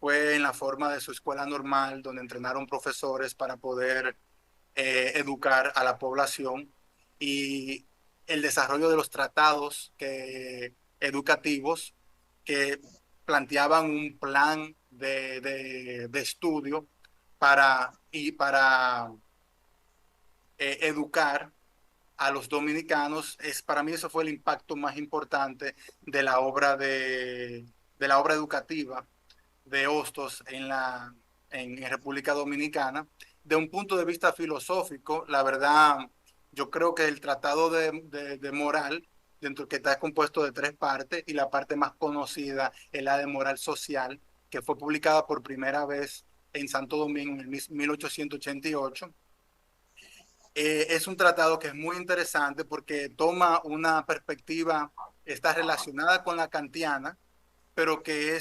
fue en la forma de su escuela normal, donde entrenaron profesores para poder educar a la población, y el desarrollo de los tratados educativos que planteaban un plan de estudio para educar a los dominicanos. Para mí eso fue el impacto más importante de la obra de la obra educativa de Hostos en República Dominicana. De un punto de vista filosófico, la verdad, yo creo que el tratado de moral, dentro que está compuesto de tres partes, y la parte más conocida es la de moral social, que fue publicada por primera vez en Santo Domingo en el 1888. Es un tratado que es muy interesante porque toma una perspectiva, está relacionada con la kantiana, pero que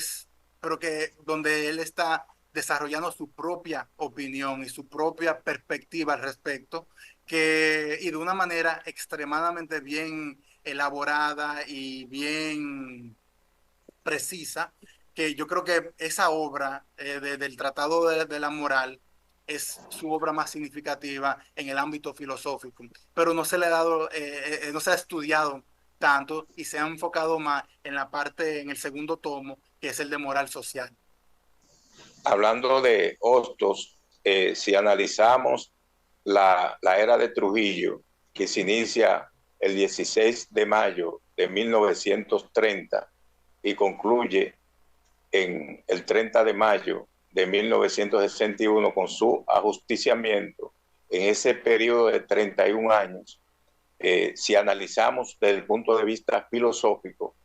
donde él está desarrollando su propia opinión y su propia perspectiva al respecto, y de una manera extremadamente bien elaborada y bien precisa, que yo creo que esa obra del Tratado de la Moral es su obra más significativa en el ámbito filosófico, pero no se le ha dado, no se ha estudiado tanto y se ha enfocado más en la parte, en el segundo tomo, que es el de moral social. Hablando de Hostos, si analizamos la era de Trujillo, que se inicia el 16 de mayo de 1930 y concluye en el 30 de mayo de 1961 con su ajusticiamiento, en ese periodo de 31 años, si analizamos desde el punto de vista filosófico,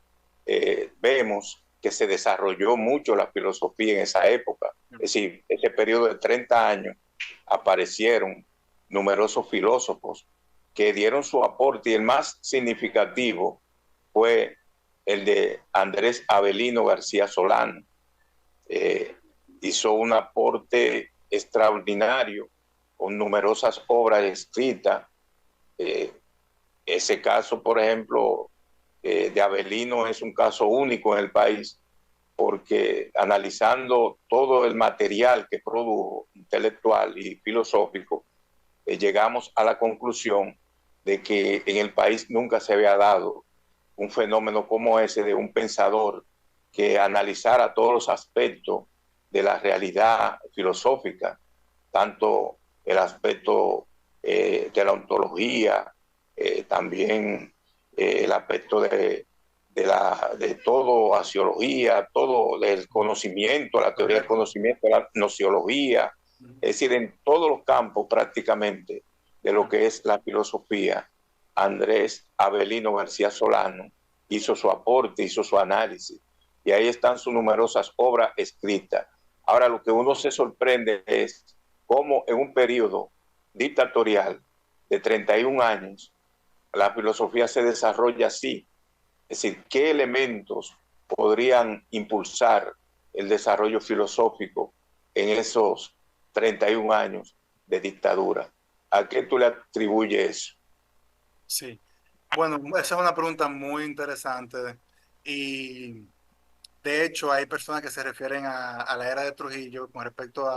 vemos que se desarrolló mucho la filosofía en esa época. Es decir, ese periodo de 30 años aparecieron numerosos filósofos que dieron su aporte, y el más significativo fue el de Andrés Avelino García Solano. Hizo un aporte extraordinario con numerosas obras escritas. Ese caso, por ejemplo, de Avelino es un caso único en el país, porque analizando todo el material que produjo, intelectual y filosófico, llegamos a la conclusión de que en el país nunca se había dado un fenómeno como ese de un pensador que analizara todos los aspectos de la realidad filosófica, tanto el aspecto de la ontología, también el aspecto de todo, axiología, todo el conocimiento, la teoría del conocimiento, la nociología, es decir, en todos los campos prácticamente de lo que es la filosofía. Andrés Avelino García Solano hizo su aporte, hizo su análisis, y ahí están sus numerosas obras escritas. Ahora, lo que uno se sorprende es cómo en un periodo dictatorial de 31 años la filosofía se desarrolla así. Es decir, ¿qué elementos podrían impulsar el desarrollo filosófico en esos 31 años de dictadura? ¿A qué tú le atribuyes eso? Sí, bueno, esa es una pregunta muy interesante, y de hecho hay personas que se refieren a la era de Trujillo con respecto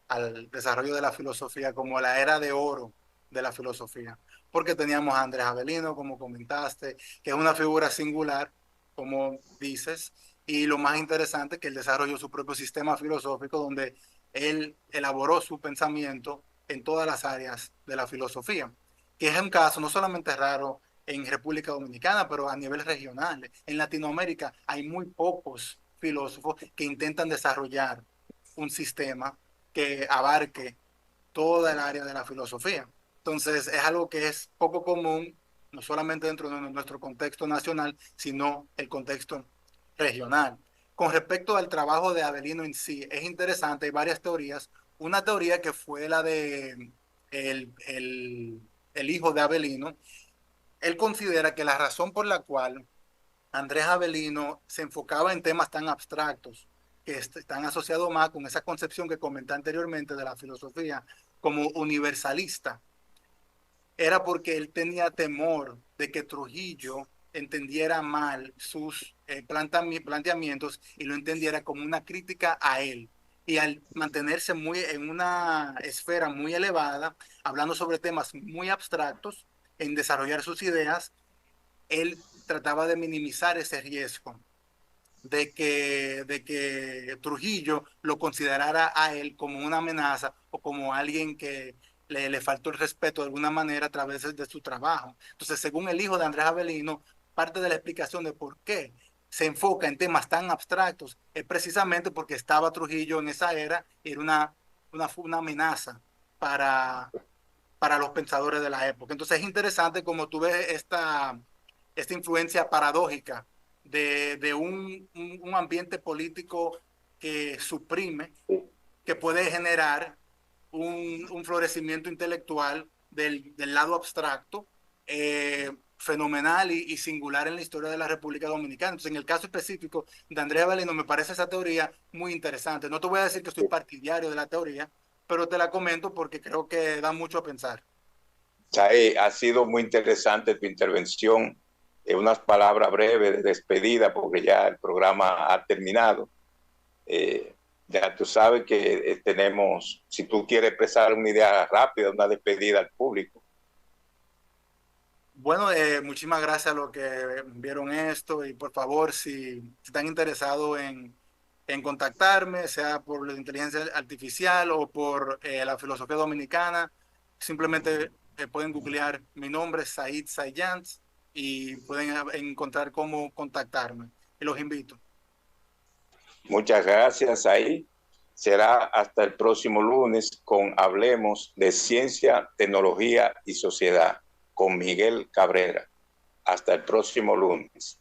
al desarrollo de la filosofía como la era de oro de la filosofía, porque teníamos a Andrés Avelino, como comentaste, que es una figura singular, como dices, y lo más interesante es que él desarrolló su propio sistema filosófico donde él elaboró su pensamiento en todas las áreas de la filosofía, que es un caso no solamente raro en República Dominicana, pero a nivel regional. En Latinoamérica hay muy pocos filósofos que intentan desarrollar un sistema que abarque toda el área de la filosofía. Entonces, es algo que es poco común, no solamente dentro de nuestro contexto nacional, sino el contexto regional. Con respecto al trabajo de Avelino en sí, es interesante, hay varias teorías. Una teoría que fue la de el, el, el hijo de Avelino. Él considera que la razón por la cual Andrés Avelino se enfocaba en temas tan abstractos, que están asociados más con esa concepción que comenté anteriormente de la filosofía como universalista, era porque él tenía temor de que Trujillo entendiera mal sus planteamientos y lo entendiera como una crítica a él. Y al mantenerse muy en una esfera muy elevada, hablando sobre temas muy abstractos, en desarrollar sus ideas, él trataba de minimizar ese riesgo de que Trujillo lo considerara a él como una amenaza o como alguien que le faltó el respeto de alguna manera a través de su trabajo. Entonces, según el hijo de Andrés Avelino, parte de la explicación de por qué se enfoca en temas tan abstractos es precisamente porque estaba Trujillo en esa era y era una amenaza para, para los pensadores de la época. Entonces es interesante como tú ves esta influencia paradójica de un ambiente político que suprime, que puede generar un florecimiento intelectual del lado abstracto, fenomenal y singular en la historia de la República Dominicana. Entonces, en el caso específico de Andrés Avelino, me parece esa teoría muy interesante. No te voy a decir que soy partidario de la teoría, pero te la comento porque creo que da mucho a pensar. Chay, ha sido muy interesante tu intervención. Unas palabras breves de despedida, porque ya el programa ha terminado. Ya tú sabes que tenemos, si tú quieres expresar una idea rápida, una despedida al público. Bueno, muchísimas gracias a los que vieron esto y por favor, si están interesados en contactarme, sea por la inteligencia artificial o por la filosofía dominicana, simplemente pueden googlear mi nombre, Said Sayans, y pueden encontrar cómo contactarme. Y los invito. Muchas gracias ahí. Será hasta el próximo lunes con Hablemos de Ciencia, Tecnología y Sociedad con Miguel Cabrera. Hasta el próximo lunes.